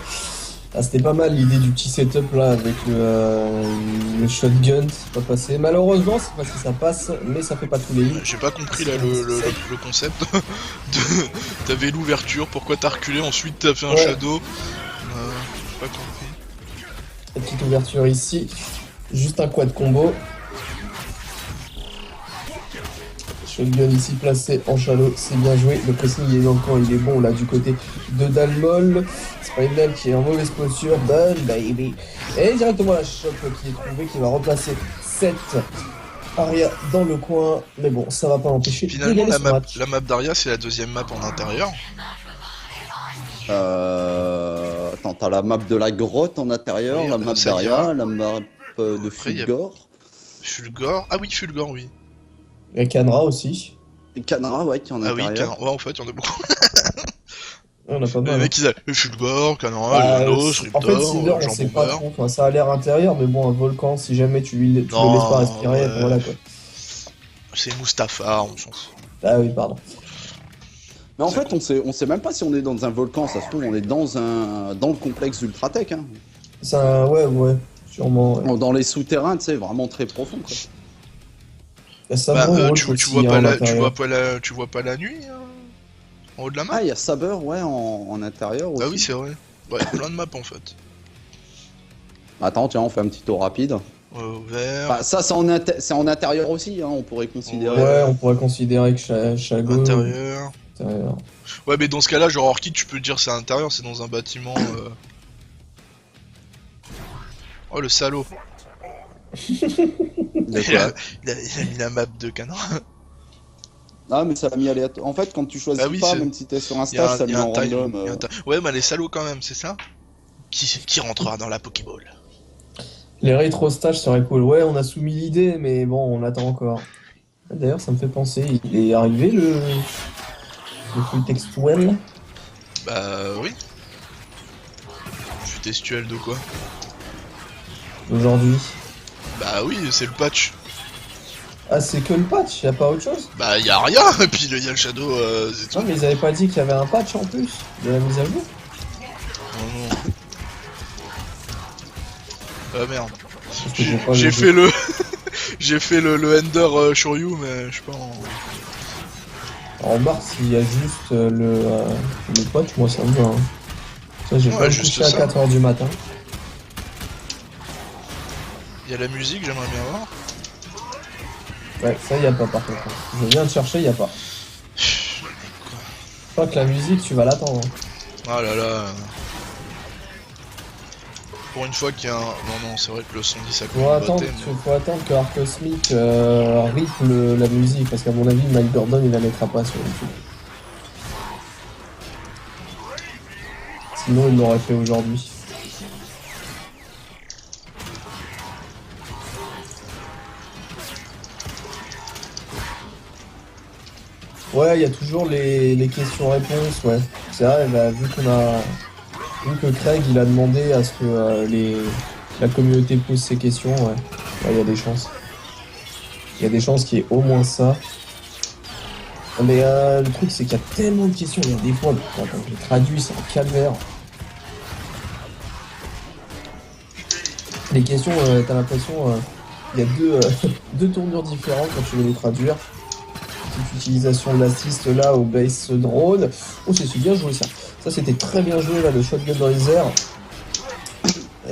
Ah, c'était pas mal l'idée du petit setup là avec le shotgun, c'est pas passé. Malheureusement, c'est parce que ça passe, mais ça fait pas tous les hits.
J'ai pas compris là le concept. T'avais l'ouverture, pourquoi t'as reculé, ensuite t'as fait un
Ouais.
shadow. J'ai pas compris.
La petite ouverture ici, juste un quad combo. Shotgun ici placé en shallow, c'est bien joué. Le pressing il est dans le camp, il est bon là du côté de Dalmol. Spinal qui est en mauvaise posture, done baby. Et directement la chope qui est trouvée, qui va remplacer cette Aria dans le coin. Mais bon, ça va pas l'empêcher de
Finalement
gagner ce match.
la map d'Aria c'est la deuxième map en intérieur.
Attends, t'as la map de la grotte en intérieur,
Oui,
la map
ça ira.
d'Aria, la map de
Après, y a-
Fulgor.
Fulgor. Ah oui, Fulgor, oui.
Et Canra aussi.
Et Canara, ouais, qui est en
Ah oui,
intérieur.
ouais, en fait, il y en a beaucoup.
On a pas
Les
mal.
mecs, ils avaient Fulgor, Canara,
Bah,
Leonos,
en fait,
Riptor,
Cinder, on
Jean
sait pas
Bomber.
trop. Enfin, ça a l'air intérieur, mais bon, un volcan, si jamais tu le laisses
Non,
pas respirer,
ouais.
voilà quoi.
C'est Mustapha, on s'en fout.
Ah oui, pardon.
Mais en fait, on sait même pas si on est dans un volcan, ça se trouve, on est dans le complexe Ultratech, hein.
Ça, ouais, sûrement. Ouais.
Dans les souterrains, tu sais, vraiment très profond, quoi.
Il y a ça
Bah,
bon,
tu
aussi,
vois
hein,
pas
en
tu
intérieur.
vois pas la nuit hein, en haut de la map.
Ah, il y a Saber, ouais, en intérieur aussi.
Ah oui, c'est vrai. Ouais, plein de maps en fait.
Attends, tiens, on fait un petit tour rapide.
Vert.
Bah, ça, c'est en intérieur aussi, hein, on pourrait considérer.
Ouais, on pourrait considérer que Chago.
Intérieur.
Intérieur.
Ouais, mais dans ce cas-là, genre Orchid, tu peux dire c'est à l'intérieur, c'est dans un bâtiment. Oh le salaud.
De
Il a,
quoi
il a mis la map de canard.
Ah, mais ça l'a mis aléatoire. En fait, quand tu choisis
Bah oui,
pas,
c'est-
même si t'es sur un
Il y a
stage, ça
il
le
y
met
a un
en
time,
random.
il y a un time. Ouais, mais les salauds quand même, c'est ça qui rentrera dans la Pokéball.
Les rétro-stages seraient cool. Ouais, on a soumis l'idée, mais bon, on attend encore. D'ailleurs, ça me fait penser, il est arrivé le flux textuel.
Bah oui. Flux textuel de quoi?
Aujourd'hui.
Bah oui, c'est le patch.
Ah, c'est que le patch, y a pas autre chose?
Bah y a rien, et puis il y a le Shadow, c'est tout.
Non, mais ils avaient pas dit qu'il y avait un patch en plus de la mise à jour.
Non, non. Ah merde.
Parce que j'ai pas
J'ai
le
fait le... J'ai fait le Ender Shoryu, mais je sais pas en...
En mars, il y a juste le patch, moi ça me va. Hein. Ça, j'ai
Ouais,
pas me
juste
coucher à
ça.
4h du matin.
Il y a la musique, j'aimerais bien voir.
Ouais, ça y a pas par contre. Je viens de chercher, y a pas. Je crois que la musique, tu vas l'attendre. Hein.
Ah là là. Pour une fois qu'il y a un... Non, c'est vrai que le son dit ça comme
Faut
une
attendre,
beauté, mais...
faut attendre que Arcosmic rip la musique, parce qu'à mon avis, Mike Gordon il la mettra pas sur YouTube. Sinon, il l'aurait fait aujourd'hui. Ouais, il y a toujours les questions-réponses, ouais. C'est vrai, bah, vu que Craig il a demandé à ce que la communauté pose ses questions, ouais. Ouais, il y a des chances. Il y a des chances qu'il y ait au moins ça. Mais le truc c'est qu'il y a tellement de questions, il y a des fois, quand je les traduis, c'est un calvaire. Les questions, t'as l'impression, il y a deux tournures différentes quand tu veux les traduire. Petite utilisation de l'assist là au base drone. Oh, c'est bien joué ça. Ça c'était très bien joué là, le shotgun dans les airs.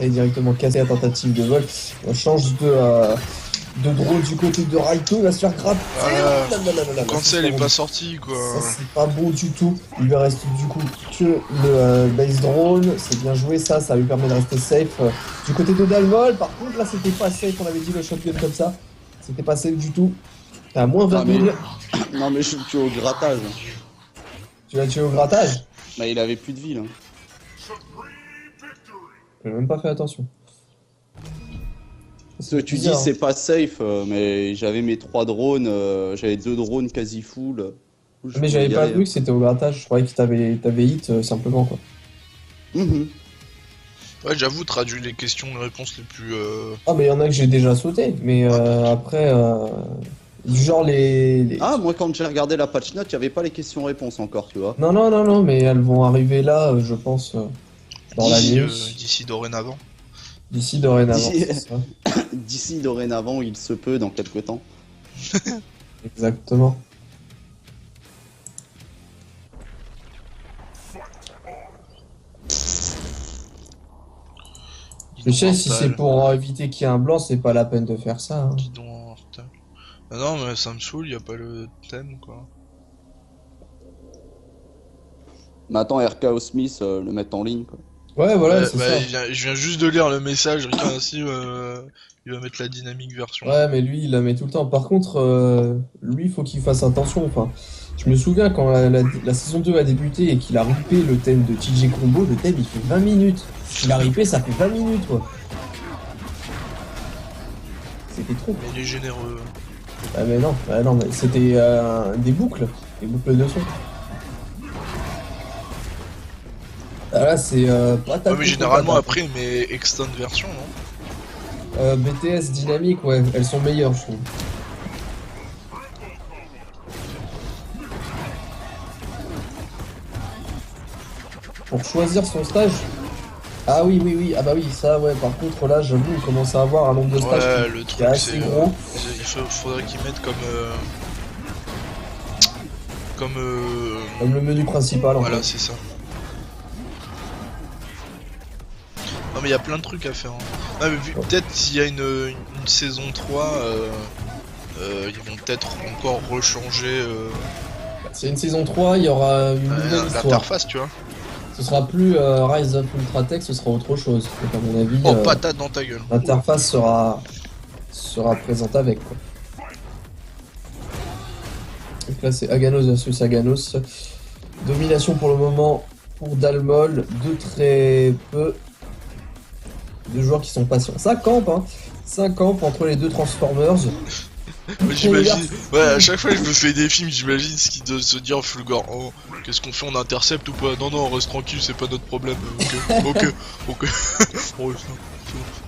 Et directement cassé la tentative de vol. On change de drone du côté de Raito, va se faire grapper.
Quand elle est pas sortie quoi.
Ça c'est pas bon du tout. Il lui reste du coup que le base drone. C'est bien joué ça, ça lui permet de rester safe. Du côté de Dalmol, par contre là c'était pas safe, on avait dit le shotgun comme ça. C'était pas safe du tout. T'as moins 20 000.
Non mais je le tue au grattage.
Tu l'as tué au grattage?
Bah il avait plus de vie là.
J'ai même pas fait attention.
Ce que tu dis c'est pas safe, mais j'avais mes 3 drones, j'avais 2 drones quasi full.
Mais j'avais pas vu que c'était au grattage, je croyais que t'avais hit simplement quoi.
Ouais, j'avoue, traduire les questions, les réponses les plus.
Ah, mais il y en a que j'ai déjà sauté, mais après, du genre les.
Ah, moi quand j'ai regardé la patch note, il n'y avait pas les questions-réponses encore, tu vois.
Non, mais elles vont arriver là, je pense, dans la news.
D'ici dorénavant.
D'ici dorénavant, c'est ça.
D'ici dorénavant, il se peut dans quelques temps.
Exactement. Je sais, si c'est pour éviter qu'il y ait un blanc, c'est pas la peine de faire ça. Hein.
Ah non, mais ça me saoule, y a pas le thème quoi.
Mais attends, RKO Smith, le mettre en ligne quoi.
Ouais, voilà, c'est ça.
Je viens juste de lire le message, ainsi il va mettre la dynamique version.
Ouais, mais lui, il la met tout le temps. Par contre, lui, il faut qu'il fasse attention. Enfin, je me souviens quand la saison 2 a débuté et qu'il a ripé le thème de TJ Combo, le thème il fait 20 minutes. Il a ripé, ça fait 20 minutes, quoi. C'était trop.
Mais il est généreux.
Ah, mais non, mais c'était des boucles de son. Ah, là, c'est pas ta.
Ouais, mais généralement après, mais extend version, non?
BTS dynamique, ouais, elles sont meilleures, je trouve. Pour choisir son stage. Ah oui, ah bah oui, ça ouais, par contre là j'avoue on commence à avoir un nombre de stages qui est assez gros.
Il faudrait qu'ils mettent comme
le menu principal en
voilà,
fait.
c'est ça. Non mais il y a plein de trucs à faire. Hein. Non, mais peut-être s'il y a une saison 3, ils vont peut-être encore rechanger...
C'est une saison 3, il y aura une nouvelle histoire.
L'interface, tu vois.
Ce sera plus Rise of Ultratech, ce sera autre chose. Donc, à mon avis,
oh, patate dans ta gueule.
L'interface sera présente avec. Quoi. Donc là, c'est Aganos versus Aganos. Domination pour le moment pour Dalmol. De très peu de joueurs qui sont patients. Ça campe, hein. Ça campe entre les deux Transformers.
J'imagine, ouais, à chaque fois que je me fais des films, j'imagine ce qu'ils doivent se dire, Fulgor, oh, qu'est-ce qu'on fait, on intercepte ou pas? Non, reste tranquille, c'est pas notre problème, ok. Oh,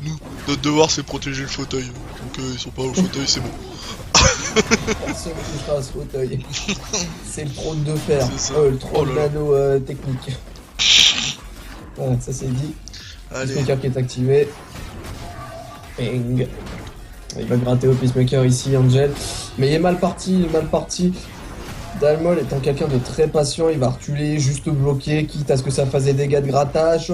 nous, notre devoir c'est protéger le fauteuil, donc ils sont pas au fauteuil, c'est bon.
Personne ne touchera à ce fauteuil. C'est le trône de fer, le trône nano technique. Voilà, ça c'est dit. Peacemaker qui est activé. Ping. Il va gratter au Peacemaker ici, Angel. Mais il est mal parti, Dalmol étant quelqu'un de très patient, il va reculer, juste bloquer, quitte à ce que ça fasse des dégâts de grattage.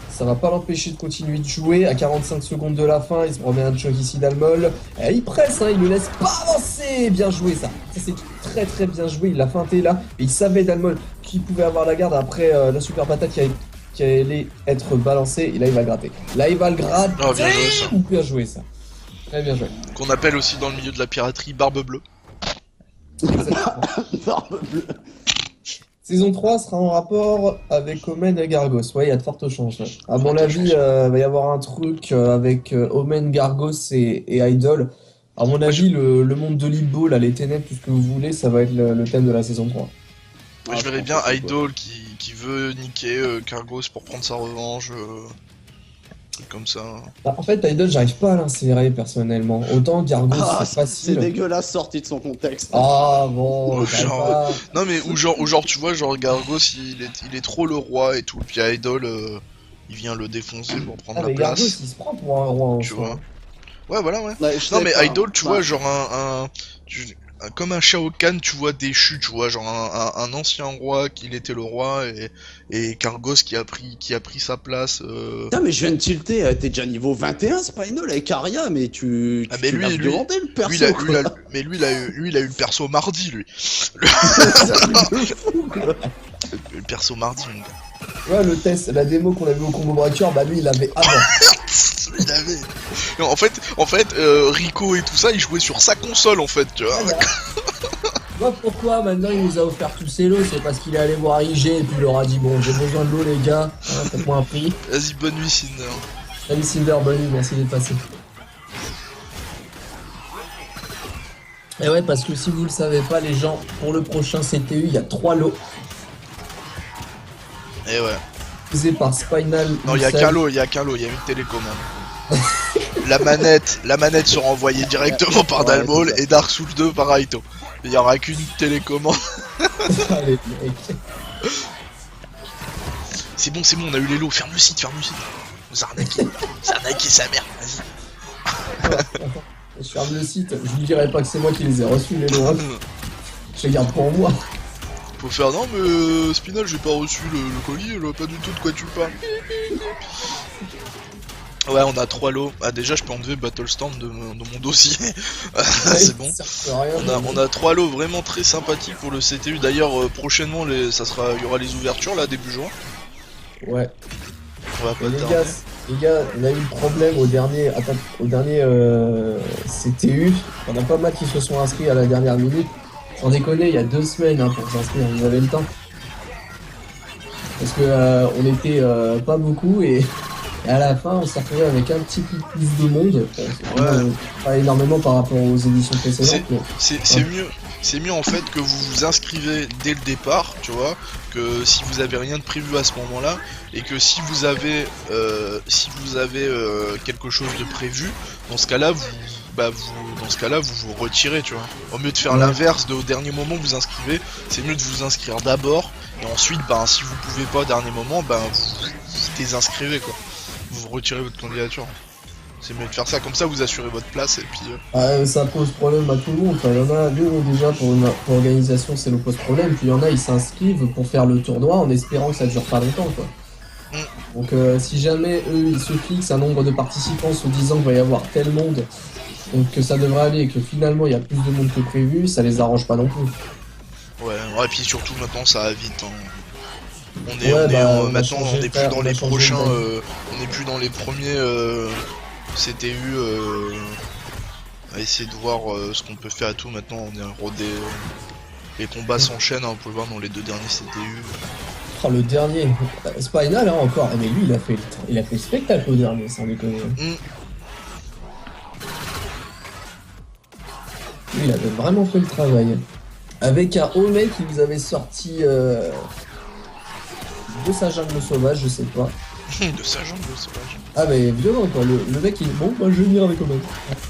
Ça va pas l'empêcher de continuer de jouer. À 45 secondes de la fin, il se remet un choc ici, Dalmol. Et il presse, hein, il le laisse pas avancer. Bien joué ça. Ça c'est très bien joué, il l'a feinté là. Et il savait, Dalmol, qu'il pouvait avoir la garde après la super patate qui allait être balancée. Et là il va gratter. Là il va le gratter.
Oh, bien joué ça.
Bien joué ça. Très bien joué.
Qu'on appelle aussi dans le milieu de la piraterie barbe bleue.
Barbe bleue.
Saison 3 sera en rapport avec Omen et Gargos. Ouais, il y a de fortes chances. Ouais. À mon
Fortes
avis,
chances.
va y avoir un truc avec Omen, Gargos et Idol. À mon
Moi,
avis, le monde de Limbo, là, les ténèbres, tout ce que vous voulez, ça va être le thème de la saison 3.
Moi, je verrais bien Idol qui veut niquer Kargos pour prendre sa revanche. Truc comme ça.
Bah, en fait, Idol, j'arrive pas à l'insérer personnellement. Autant Gargos,
Ah,
c'est facile.
c'est dégueulasse sorti de son contexte.
Ah bon, j'arrive
Genre,
pas.
Non mais ou genre tu vois genre Gargos il est trop le roi et tout, puis Idol il vient le défoncer pour prendre
Ah,
la
mais Gargos,
place,
il se prend pour un roi en
tu
soi.
vois. Ouais voilà ouais.
Ouais, je
Non
sais
mais
pas.
Idol tu
Bah,
vois genre comme un Shao Kahn tu vois déchu, tu vois genre un ancien roi qu'il était le roi et Kargos qui a pris sa place.
Putain, mais je viens de tilter, t'es déjà niveau 21, Spinal avec Aria, mais tu
Ah mais
l'as
lui
violonté le perso,
lui, il a,
quoi.
mais lui il a eu le perso mardi lui.
C'est un truc de fou, quoi.
Le perso mardi mon gars.
Ouais, le test, la démo qu'on avait au combo breaker, bah lui, il l'avait avant.
Il avait. Non, en fait, Rico et tout ça, il jouait sur sa console en fait, tu vois.
Ah, bah. Tu vois pourquoi maintenant il nous a offert tous ses lots? C'est parce qu'il est allé voir IG et puis il leur a dit bon, j'ai besoin de l'eau, les gars, hein, faites-moi un prix.
Vas-y, bonne nuit, Cinder.
Salut Cinder, bonne nuit, merci d'être passé. Et ouais, parce que si vous le savez pas, les gens, pour le prochain CTU, il y a 3 lots
Et ouais.
faisés par Spinal.
Non, il y a
Lucid.
qu'un lot, il y a une télécommande. la manette sera envoyée directement par
Ouais,
Dalmol
c'est ça.
et Dark Souls 2 par Raito. Il y aura qu'une télécommande.
Allez, mec.
C'est bon, on a eu les lots. Ferme le site. Vous arnaquez sa mère, vas-y.
Je ferme le site, je lui dirai pas que c'est moi qui les ai reçus, les lots. Hein. Je les garde pour moi.
Faut faire non, mais Spinal, j'ai pas reçu le colis, là, pas du tout de quoi tu parles. Ouais, on a 3 lots. Ah, déjà, je peux enlever Battlestorm de mon dossier. C'est bon.
Ça sert à rien,
On a 3 lots vraiment très sympathiques pour le CTU. D'ailleurs, prochainement, il y aura les ouvertures là, début juin.
Ouais.
On va pas
Et
tarder.
les gars, on a eu le problème au dernier CTU. On a pas mal qui se sont inscrits à la dernière minute. Sans déconner, il y a 2 semaines hein, pour s'inscrire, vous avez le temps. Parce que on était pas beaucoup et à la fin on s'est retrouvé avec un petit peu plus de monde. Pas énormément par rapport aux éditions précédentes. Mais...
C'est mieux en fait que vous vous inscrivez dès le départ, tu vois, que si vous avez rien de prévu à ce moment-là, et que si vous avez quelque chose de prévu, dans ce cas-là vous vous retirez, tu vois. Au mieux de faire l'inverse, au dernier moment vous inscrivez, c'est mieux de vous inscrire d'abord, et ensuite, si vous pouvez pas au dernier moment, vous désinscrivez quoi. Vous retirez votre candidature. C'est mieux de faire ça, comme ça vous assurez votre place et puis...
ça pose problème à tout le monde. Enfin, il y en a, nous déjà pour l'organisation ça nous pose problème, puis il y en a ils s'inscrivent pour faire le tournoi en espérant que ça dure pas longtemps quoi. Donc si jamais eux ils se fixent un nombre de participants se disant qu'il va y avoir tel monde, donc que ça devrait aller et que finalement il y a plus de monde que prévu, ça les arrange pas non plus.
Ouais, et puis surtout maintenant ça va vite. Hein. Maintenant on n'est plus dans les prochains, on n'est plus dans les premiers CTU. À essayer de voir ce qu'on peut faire et tout. Maintenant on est rodé. Les combats s'enchaînent, hein, on peut le voir dans les 2 derniers CTU.
Oh, le dernier, Spinal hein, encore, mais lui il a fait le spectacle au dernier, sans déconner. Lui il avait vraiment fait le travail. Avec un Omen qui nous avait sorti de sa jungle sauvage, je sais pas.
De sa jungle sauvage.
Ah mais violent quoi, le mec il... Bon, moi je vais venir avec Omen.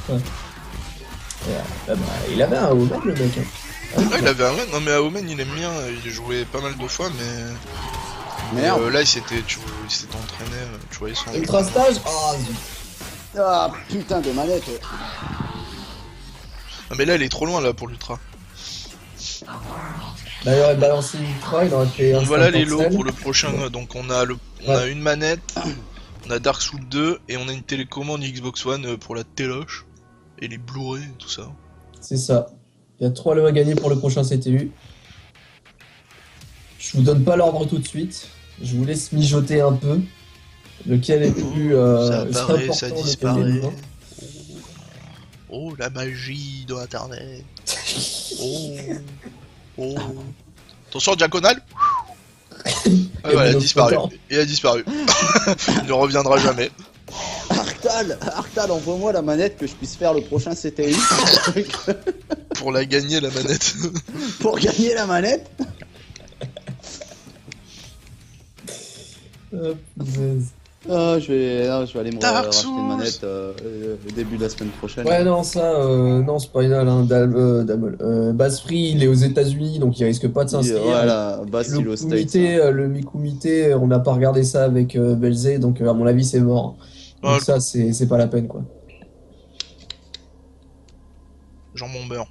Ouais. Il avait un Omen le mec. Hein.
Il avait un Omen, non mais Omen il aime bien, il jouait pas mal de fois mais...
Merde.
Là il s'était entraîné, tu voyais son...
Ultra stage.
Ah putain de manette.
Ah mais là il est trop loin là pour l'ultra.
Là il aurait balancé Ultra, il aurait fait un...
Voilà les lots pour le prochain, donc on a une manette, on a Dark Souls 2 et on a une télécommande Xbox One pour la téloche et les Blu-ray et tout ça.
C'est ça. Il y a 3 lots à gagner pour le prochain CTU. Je vous donne pas l'ordre tout de suite. Je vous laisse mijoter un peu. Lequel est plus
ça apparaît,
important,
ça
lequel est
disparaît.
moins.
Oh la magie de internet. Oh. Attention diagonale. Ouais, ouais, il a
notre
disparu.
temps.
Il a disparu. Il ne reviendra jamais.
Arctal, envoie-moi la manette que je puisse faire le prochain CTI
Pour la gagner, la manette.
pour gagner la manette.
Punaise.
Je vais aller me
Dark
racheter
Souls.
une manette au début de la semaine prochaine.
Ouais, non, ça, non, Spinal, hein, Basfree, il est aux États-Unis, donc il risque pas de s'inscrire.
Voilà, Bass il est
Le
aux States,
comité,
hein.
le mi-comité, on n'a pas regardé ça avec Belzé, donc à mon avis, c'est mort. Donc
Ouais.
ça, c'est pas la peine, quoi.
Jambon beurre.